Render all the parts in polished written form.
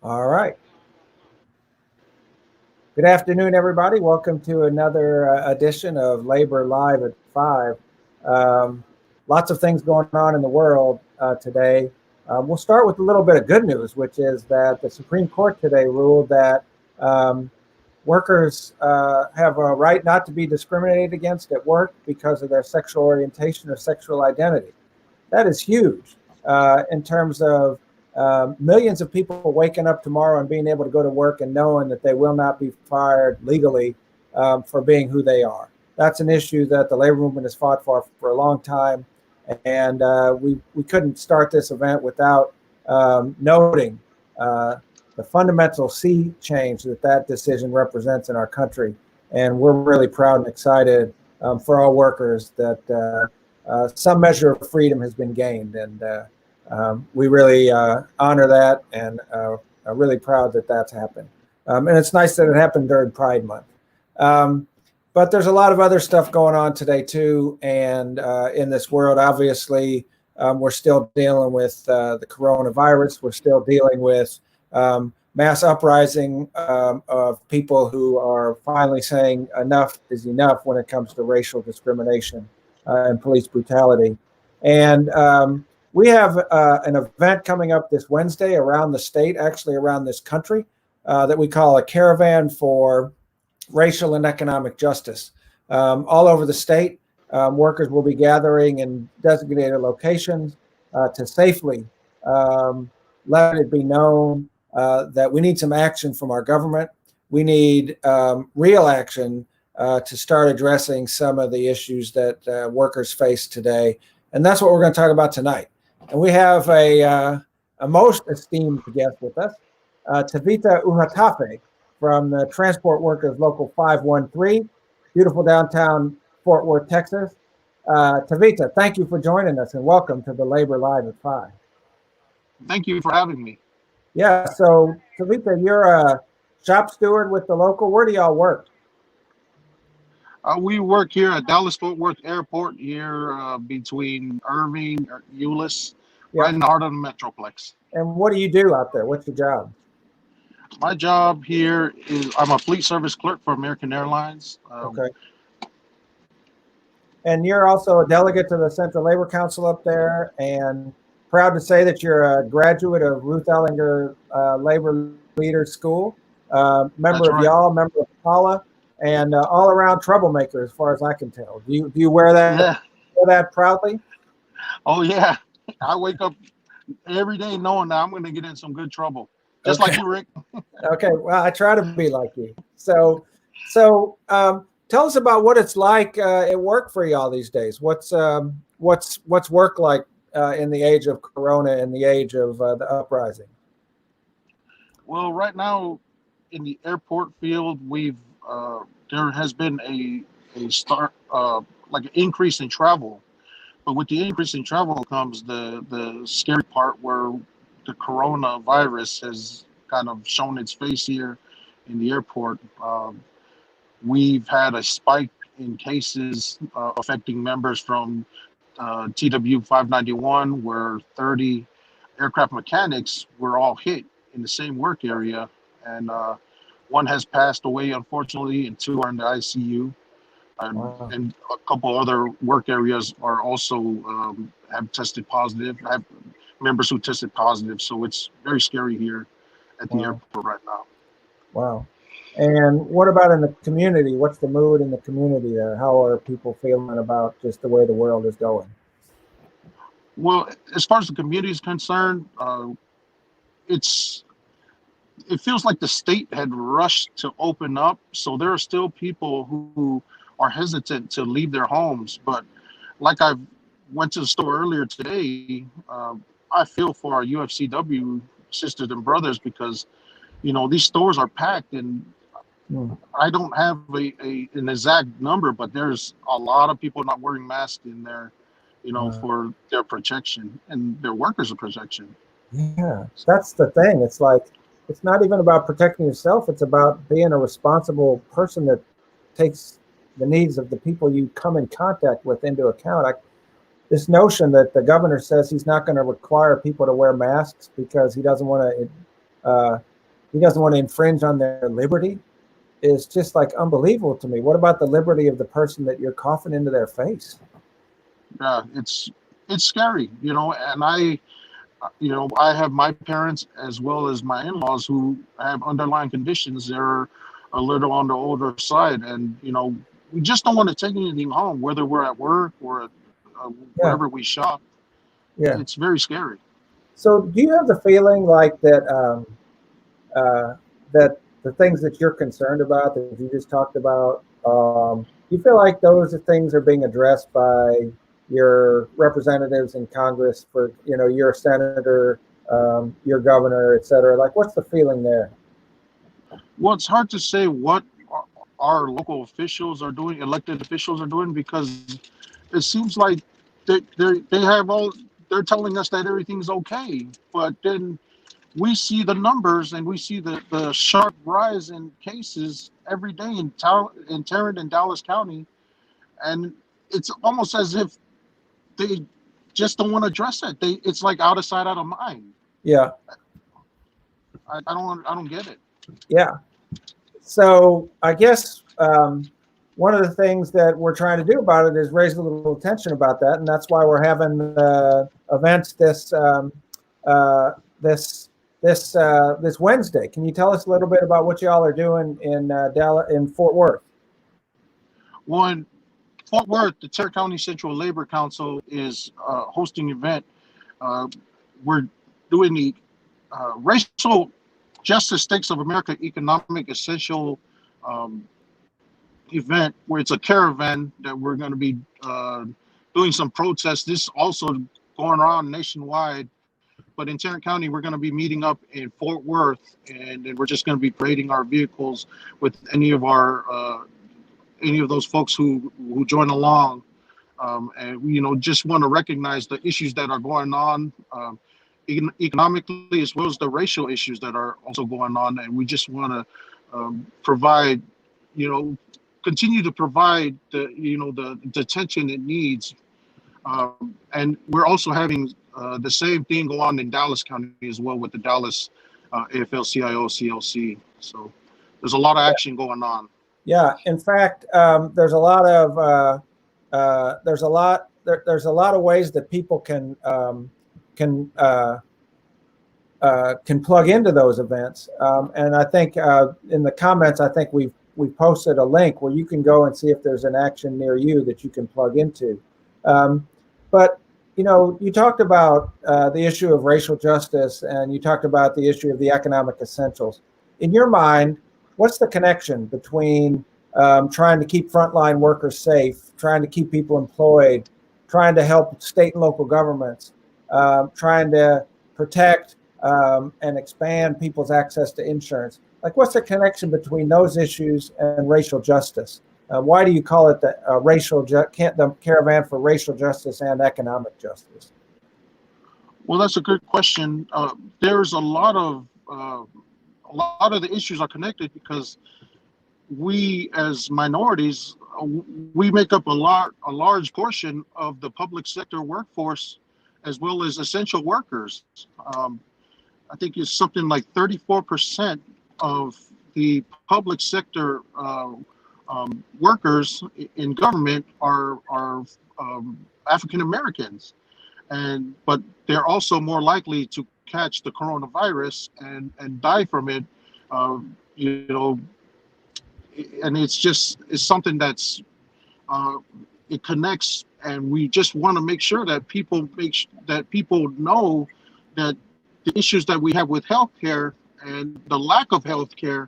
All right. Good afternoon, everybody. Welcome to another edition of Labor Live at 5. Lots of things going on in the world today. We'll start with a little bit of good news, which is that the Supreme Court today ruled that workers have a right not to be discriminated against at work because of their sexual orientation or sexual identity. That is huge in terms of millions of people waking up tomorrow and being able to go to work and knowing that they will not be fired legally for being who they are. That's an issue that the labor movement has fought for a long time. And we couldn't start this event without noting the fundamental sea change that decision represents in our country. And we're really proud and excited for all workers that some measure of freedom has been gained. And we really honor that and are really proud that that's happened. And it's nice that it happened during Pride Month. But there's a lot of other stuff going on today, too. And in this world, obviously, we're still dealing with the coronavirus. We're still dealing with mass uprising of people who are finally saying enough is enough when it comes to racial discrimination and police brutality. And we have an event coming up this Wednesday around the state, actually around this country, that we call a Caravan for Racial and Economic Justice. All over the state, workers will be gathering in designated locations to safely let it be known that we need some action from our government. We need real action to start addressing some of the issues that workers face today. And that's what we're going to talk about tonight. And we have a most esteemed guest with us, Tavita Uhatafe from the Transport Workers Local 513, beautiful downtown Fort Worth, Texas. Tavita, thank you for joining us and welcome to the Labor Live at 5. Thank you for having me. Yeah, so Tavita, you're a shop steward with the local. Where do y'all work? We work here at Dallas-Fort Worth Airport here between Irving, Euless, right in the heart of the Metroplex. And what do you do out there? What's your job? My job here is I'm a fleet service clerk for American Airlines. Okay. And you're also a delegate to the Central Labor Council up there, and proud to say that you're a graduate of Ruth Ellinger Labor Leaders School, member of y'all, member of Paula, and all around troublemaker as far as I can tell. Do you wear that? Yeah. Wear that proudly? Oh yeah, I wake up every day knowing that I'm going to get in some good trouble, just like you, Rick. Okay, well, I try to be like you. So tell us about what it's like at work for y'all these days. What's work like in the age of Corona and the age of the uprising? Well, right now in the airport field, there has been a start like an increase in travel, but with the increase in travel comes the scary part where the coronavirus has kind of shown its face here in the airport. We've had a spike in cases affecting members from TW 591, where 30 aircraft mechanics were all hit in the same work area, and one has passed away, unfortunately, and 2 are in the ICU. And a couple other work areas are also have tested positive. I have members who tested positive, so it's very scary here at the airport right now. Wow. And what about in the community? What's the mood in the community there? How are people feeling about just the way the world is going? Well, as far as the community is concerned, it feels like the state had rushed to open up. So there are still people who are hesitant to leave their homes. But like I went to the store earlier today, I feel for our UFCW sisters and brothers because, these stores are packed, and I don't have an exact number, but there's a lot of people not wearing masks in there, for their protection and their workers' protection. Yeah, that's the thing. It's like, it's not even about protecting yourself. It's about being a responsible person that takes the needs of the people you come in contact with into account. This notion that the governor says he's not going to require people to wear masks because he doesn't want to he doesn't want to infringe on their liberty is just like unbelievable to me. What about the liberty of the person that you're coughing into their face? Yeah, it's scary, and I have my parents as well as my in-laws who have underlying conditions. They're a little on the older side, and we just don't want to take anything home, whether we're at work or Yeah, wherever we shop. yeah. It's very scary. So do you have the feeling like that that the things that you're concerned about that you just talked about, you feel like those things are being addressed by your representatives in Congress for, your senator, your governor, et cetera? Like, what's the feeling there? Well, it's hard to say what our local officials are doing, elected officials are doing, because it seems like they have all they're telling us that everything's okay, but then we see the numbers and we see the sharp rise in cases every day in Tarrant and Dallas County, and it's almost as if they just don't want to address it. It's like out of sight, out of mind. Yeah, I don't get it. yeah. So I guess one of the things that we're trying to do about it is raise a little attention about that, and that's why we're having events this Wednesday. Can you tell us a little bit about what y'all are doing in Dallas, in Fort Worth? Well, in Fort Worth, the Tarrant County Central Labor Council is hosting an event. Uh, we're doing the Racial Justice Stakes of America Economic Essential um, event, where it's a caravan that we're going to be doing some protests. This also going around nationwide, but in Tarrant County, we're going to be meeting up in Fort Worth, and then we're just going to be parading our vehicles with any of those folks who join along, and just want to recognize the issues that are going on. Economically, as well as the racial issues that are also going on, and we just want to provide, you know, continue to provide the attention it needs. And we're also having the same thing go on in Dallas County as well with the Dallas AFL-CIO CLC. So there's a lot of action going on. Yeah, in fact, there's a lot of of ways that people can plug into those events. And I think in the comments, I think we've posted a link where you can go and see if there's an action near you that you can plug into. But you talked about the issue of racial justice, and you talked about the issue of the economic essentials. In your mind, what's the connection between trying to keep frontline workers safe, trying to keep people employed, trying to help state and local governments, trying to protect and expand people's access to insurance? Like, what's the connection between those issues and racial justice? Why do you call it the Caravan for Racial Justice and Economic Justice? Well, that's a good question. There's a lot of the issues are connected because we, as minorities, we make up a large portion of the public sector workforce, as well as essential workers. I think it's something like 34% of the public sector workers in government are African Americans, but they're also more likely to catch the coronavirus and die from it. You know, and it's something that's it connects, and we just want to make sure that people know that the issues that we have with healthcare and the lack of healthcare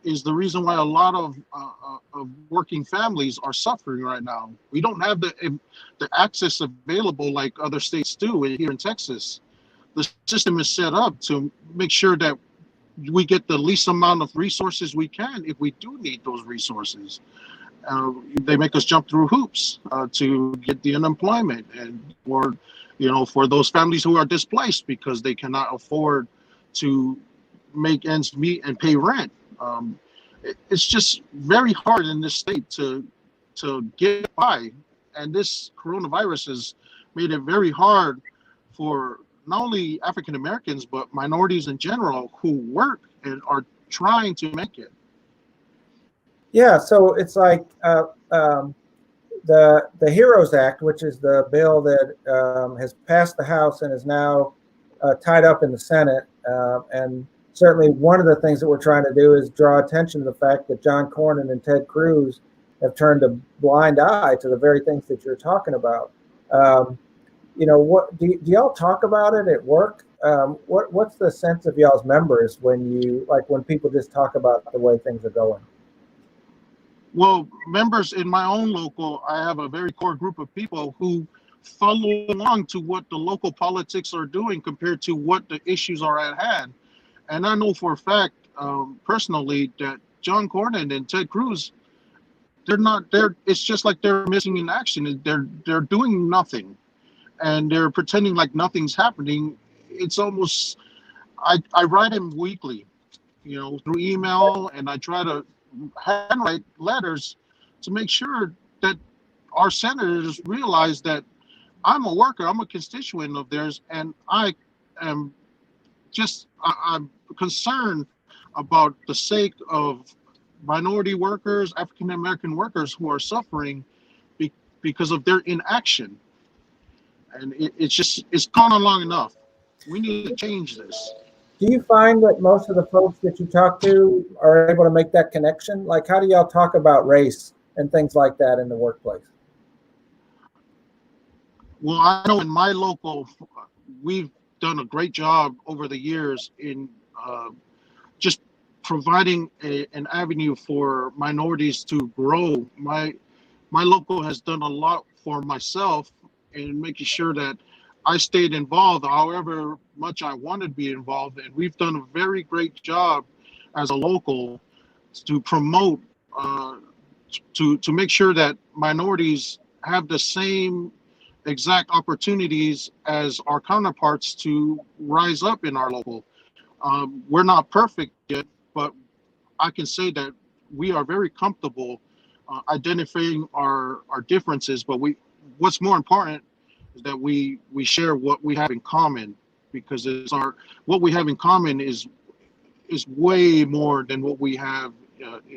is the reason why a lot of working families are suffering right now. We don't have the access available like other states do here in Texas. The system is set up to make sure that we get the least amount of resources we can if we do need those resources. They make us jump through hoops to get the unemployment, for those families who are displaced because they cannot afford to make ends meet and pay rent. It's just very hard in this state to get by, and this coronavirus has made it very hard for not only African Americans but minorities in general who work and are trying to make it. Yeah, so it's like the HEROES Act, which is the bill that has passed the House and is now tied up in the Senate. And certainly one of the things that we're trying to do is draw attention to the fact that John Cornyn and Ted Cruz have turned a blind eye to the very things that you're talking about. What do y'all talk about it at work? What's the sense of y'all's members when people just talk about the way things are going? Well, members in my own local, I have a very core group of people who follow along to what the local politics are doing compared to what the issues are at hand. And I know for a fact, personally, that John Cornyn and Ted Cruz, they're not there. It's just like they're missing in action. They're doing nothing, and they're pretending like nothing's happening. It's almost, I write him weekly, through email, and I try to handwrite letters to make sure that our senators realize that I'm a worker, I'm a constituent of theirs, and I'm I'm concerned about the sake of minority workers, African American workers who are suffering because of their inaction. And it's gone on long enough. We need to change this. Do you find that most of the folks that you talk to are able to make that connection? Like, how do y'all talk about race and things like that in the workplace? Well, I know in my local, we've done a great job over the years in just providing an avenue for minorities to grow. My local has done a lot for myself in making sure that I stayed involved however much I wanted to be involved, and we've done a very great job as a local to promote, to make sure that minorities have the same exact opportunities as our counterparts to rise up in our local. We're not perfect yet, but I can say that we are very comfortable identifying our differences, but what's more important is that we share what we have in common, because what we have in common is way more than what we have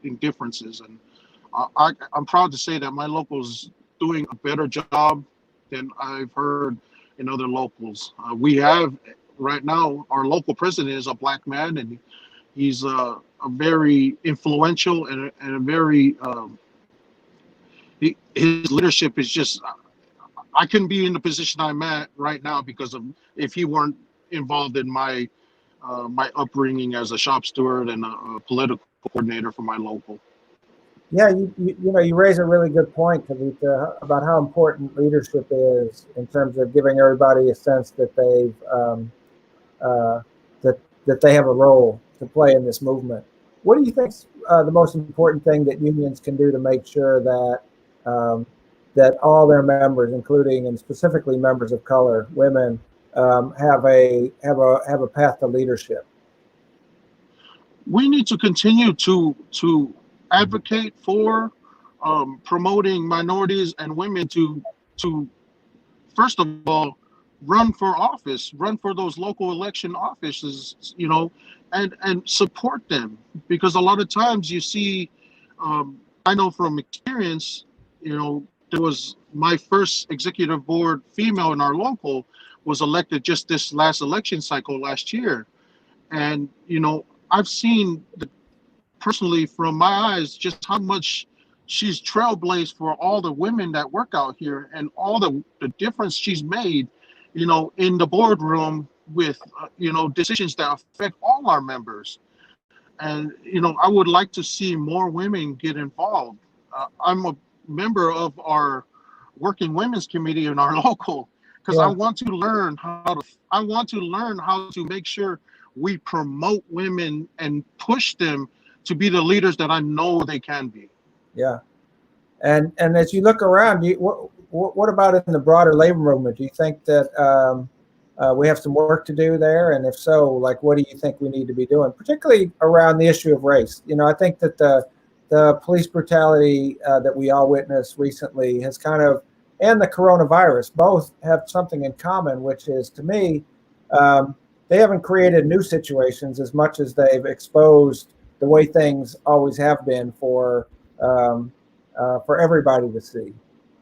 in differences. And I'm proud to say that my local's doing a better job than I've heard in other locals. We have right now, our local president is a Black man, and he's a very influential and a very his leadership is just, I couldn't be in the position I'm at right now because of, if he weren't involved in my my upbringing as a shop steward and a political coordinator for my local. Yeah, you raise a really good point, Kavita, about how important leadership is in terms of giving everybody a sense that that they have a role to play in this movement. What do you think is the most important thing that unions can do to make sure that that all their members, including and specifically members of color, women, have a path to leadership? We need to continue to advocate for promoting minorities and women to first of all run for office, run for those local election offices, and support them, because a lot of times you see, I know from experience, there was my first executive board female in our local was elected just this last election cycle last year, and I've seen personally from my eyes just how much she's trailblazed for all the women that work out here, and all the difference she's made, in the boardroom with, decisions that affect all our members. And, I would like to see more women get involved. I'm a member of our working women's committee in our local, because I want to learn how to make sure we promote women and push them to be the leaders that I know they can be. Yeah. And as you look around, what about in the broader labor movement? Do you think that we have some work to do there? And if so, like, what do you think we need to be doing, particularly around the issue of race? I think that the police brutality that we all witnessed recently has and the coronavirus both have something in common, which is, to me, they haven't created new situations as much as they've exposed the way things always have been for everybody to see.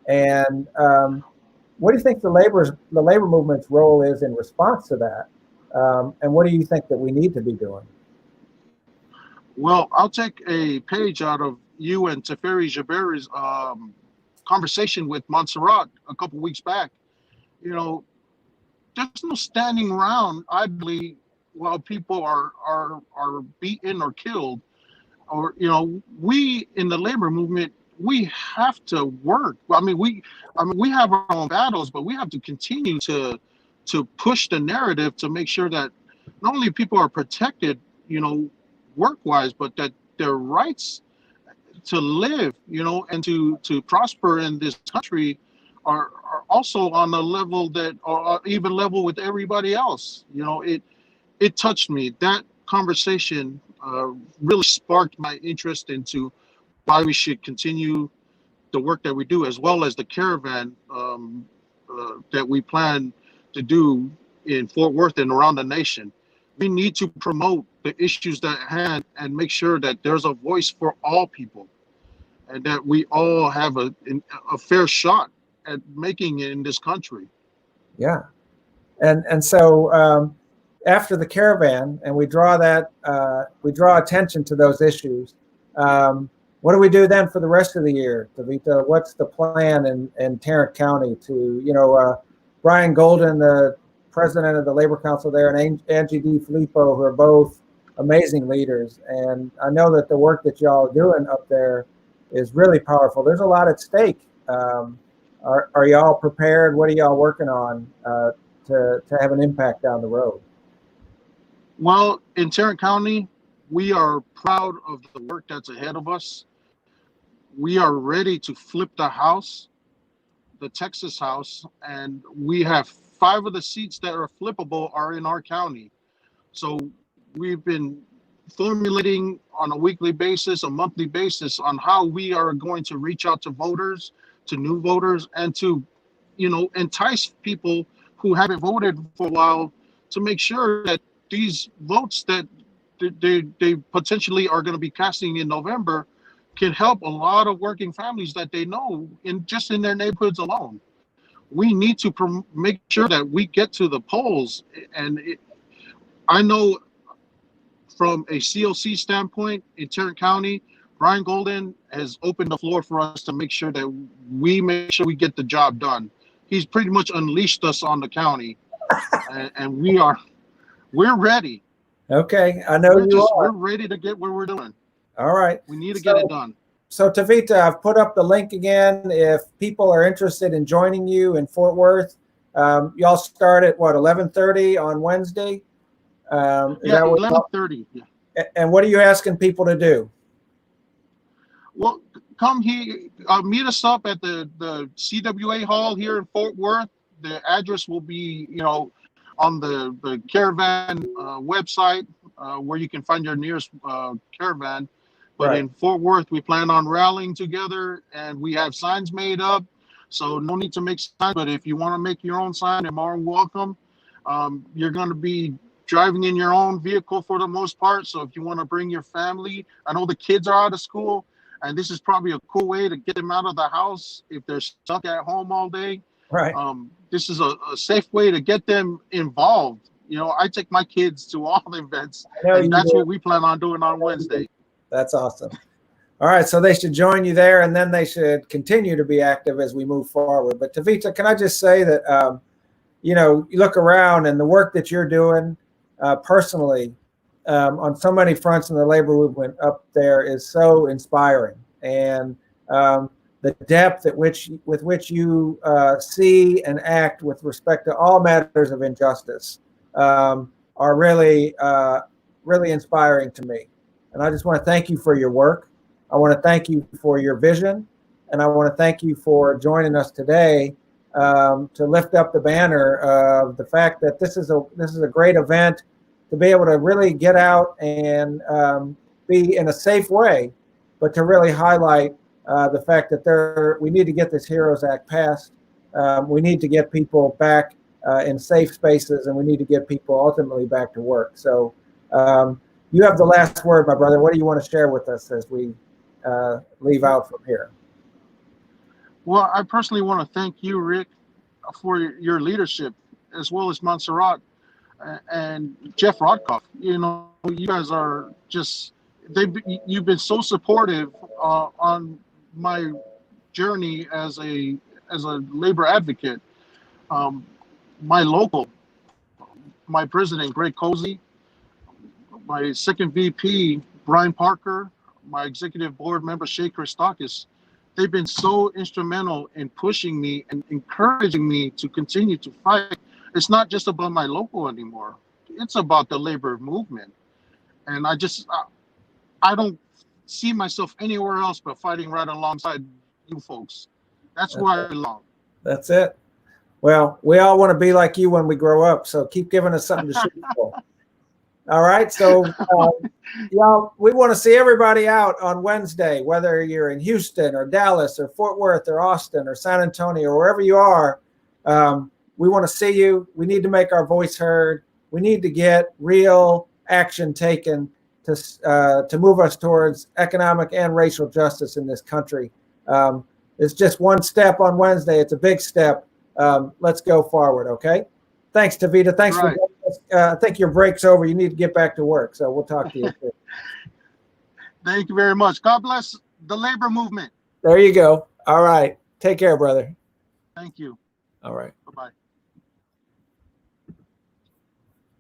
And what do you think the labor movement's role is in response to that? And what do you think that we need to be doing? Well, I'll take a page out of you and Teferi Jabari's conversation with Montserrat a couple weeks back. You know, there's no standing around, I believe, while people are beaten or killed. Or, you know, we in the labor movement, we have to work. We have our own battles, but we have to continue to push the narrative to make sure that not only people are protected, you know, work-wise, but that their rights to live, you know, and to prosper in this country are also on a level that are even level with everybody else. You know, it touched me. That conversation really sparked my interest into why we should continue the work that we do, as well as the caravan that we plan to do in Fort Worth and around the nation. We need to promote the issues at hand and make sure that there's a voice for all people, and that we all have a fair shot at making it in this country. Yeah, and so after the caravan, and we draw attention to those issues. What do we do then for the rest of the year, Tavita? What's the plan in Tarrant County to, you know, Brian Golden, the president of the Labor Council there, and Angie DiFilippo, who are both amazing leaders. And I know that the work that y'all are doing up there is really powerful. There's a lot at stake. Are y'all prepared? What are y'all working on to have an impact down the road? Well, in Tarrant County, we are proud of the work that's ahead of us. We are ready to flip the House, the Texas House, and we have 5 of the seats that are flippable are in our county. So we've been formulating on a weekly basis, a monthly basis, on how we are going to reach out to voters, to new voters, and to, you know, entice people who haven't voted for a while to make sure that these votes that they potentially are going to be casting in November can help a lot of working families that they know in their neighborhoods alone. We need to make sure that we get to the polls. And I know from a COC standpoint in Tarrant County, Brian Golden has opened the floor for us to make sure that we make sure we get the job done. He's pretty much unleashed us on the county, and we're ready. Okay, I know we're ready to get what we're doing. All right. We need to get it done. So Tavita, I've put up the link again. If people are interested in joining you in Fort Worth, y'all start at what, 11:30 on Wednesday? Yeah, 11:30. Yeah. And what are you asking people to do? Well, come here, meet us up at the CWA Hall here in Fort Worth. The address will be, you know, on the caravan website where you can find your nearest caravan. But right. In Fort Worth, we plan on rallying together, and we have signs made up. So no need to make signs, but if you want to make your own sign, you're more welcome. You're going to be driving in your own vehicle for the most part. So if you want to bring your family, I know the kids are out of school, and this is probably a cool way to get them out of the house if they're stuck at home all day. Right. This is a safe way to get them involved. You know, I take my kids to all the events, and that's what we plan on doing on Wednesday. That's awesome. All right, so they should join you there, and then they should continue to be active as we move forward. But Tavita, can I just say that, you know, you look around and the work that you're doing personally on so many fronts in the labor movement up there is so inspiring. And the depth with which you see and act with respect to all matters of injustice are really, really inspiring to me. And I just want to thank you for your work. I want to thank you for your vision, and I want to thank you for joining us today to lift up the banner of the fact that this is a great event to be able to really get out and be in a safe way, but to really highlight the fact that we need to get this HEROES Act passed. We need to get people back in safe spaces, and we need to get people ultimately back to work. So you have the last word, my brother. What do you want to share with us as we leave out from here? Well, I personally want to thank you, Rick, for your leadership, as well as Montserrat and Jeff Rodkoff. You know, you guys are just you've been so supportive on my journey as a labor advocate. My local, my president Greg Cozy, my second VP Brian Parker, my executive board member Shay Christakis, they've been so instrumental in pushing me and encouraging me to continue to fight. It's not just about my local anymore. It's about the labor movement. And I don't see myself anywhere else but fighting right alongside you folks. That's where I belong. That's it. Well, we all want to be like you when we grow up. So keep giving us something to shoot for. All right. So, y'all, we want to see everybody out on Wednesday, whether you're in Houston or Dallas or Fort Worth or Austin or San Antonio or wherever you are. We want to see you. We need to make our voice heard. We need to get real action taken to move us towards economic and racial justice in this country. It's just one step on Wednesday. It's a big step. Let's go forward. Okay. Thanks, Tavita. Thanks for joining us. I think your break's over. You need to get back to work. So we'll talk to you soon. Thank you very much. God bless the labor movement. There you go. All right. Take care, brother. Thank you. All right. Bye-bye.